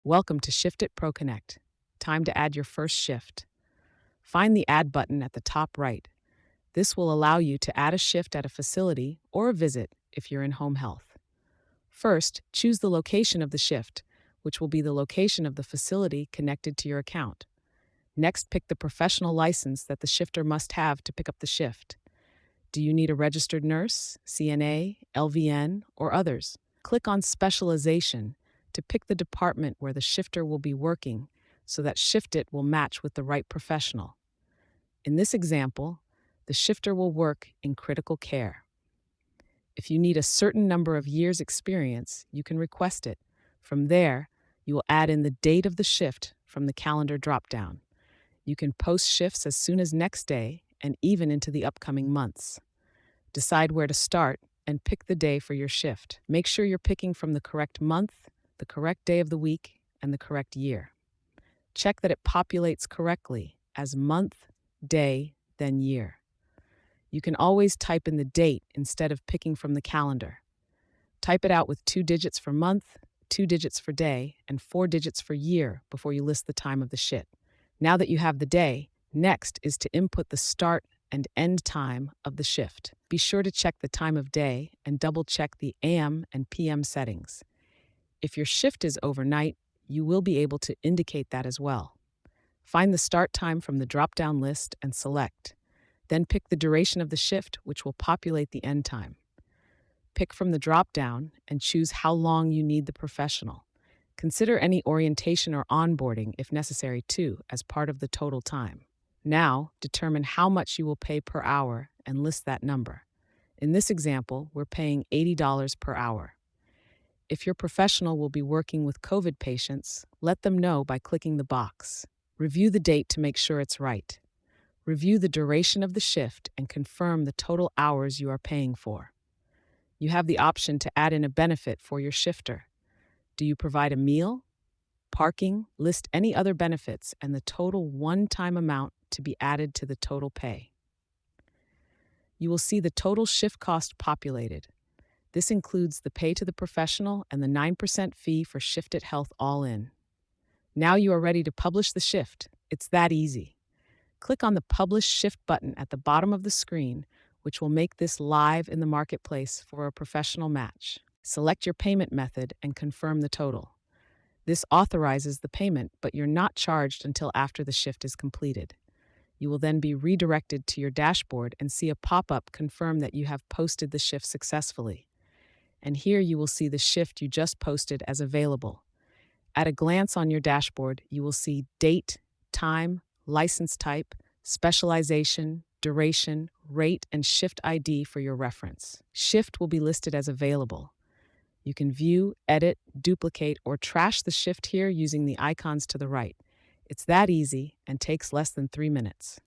Welcome to SHIFTit ProConnect. Time to add your first shift. Find the Add button at the top right. This will allow you to add a shift at a facility or a visit if you're in home health. First, choose the location of the shift, which will be the location of the facility connected to your account. Next, pick the professional license that the shifter must have to pick up the shift. Do you need a registered nurse, CNA, LVN, or others? Click on Specialization to pick the department where the shifter will be working so that SHIFTit will match with the right professional. In this example, the shifter will work in critical care. If you need a certain number of years' experience, you can request it. From there, you will add in the date of the shift from the calendar dropdown. You can post shifts as soon as next day and even into the upcoming months. Decide where to start and pick the day for your shift. Make sure you're picking from the correct month, the correct day of the week, and the correct year. Check that it populates correctly as month, day, then year. You can always type in the date instead of picking from the calendar. Type it out with 2 digits for month, 2 digits for day, and 4 digits for year before you list the time of the shift. Now that you have the day, next is to input the start and end time of the shift. Be sure to check the time of day and double-check the AM and PM settings. If your shift is overnight, you will be able to indicate that as well. Find the start time from the drop-down list and select. Then pick the duration of the shift, which will populate the end time. Pick from the drop-down and choose how long you need the professional. Consider any orientation or onboarding if necessary too, as part of the total time. Now, determine how much you will pay per hour and list that number. In this example, we're paying $80 per hour. If your professional will be working with COVID patients, let them know by clicking the box. Review the date to make sure it's right. Review the duration of the shift and confirm the total hours you are paying for. You have the option to add in a benefit for your shifter. Do you provide a meal, parking? List any other benefits and the total one-time amount to be added to the total pay. You will see the total shift cost populated. This includes the pay to the professional and the 9% fee for SHIFTit Health all in. Now you are ready to publish the shift. It's that easy. Click on the Publish Shift button at the bottom of the screen, which will make this live in the marketplace for a professional match. Select your payment method and confirm the total. This authorizes the payment, but you're not charged until after the shift is completed. You will then be redirected to your dashboard and see a pop-up confirm that you have posted the shift successfully. And here you will see the shift you just posted as available. At a glance on your dashboard, you will see date, time, license type, specialization, duration, rate, and shift ID for your reference. Shift will be listed as available. You can view, edit, duplicate, or trash the shift here using the icons to the right. It's that easy and takes less than 3 minutes.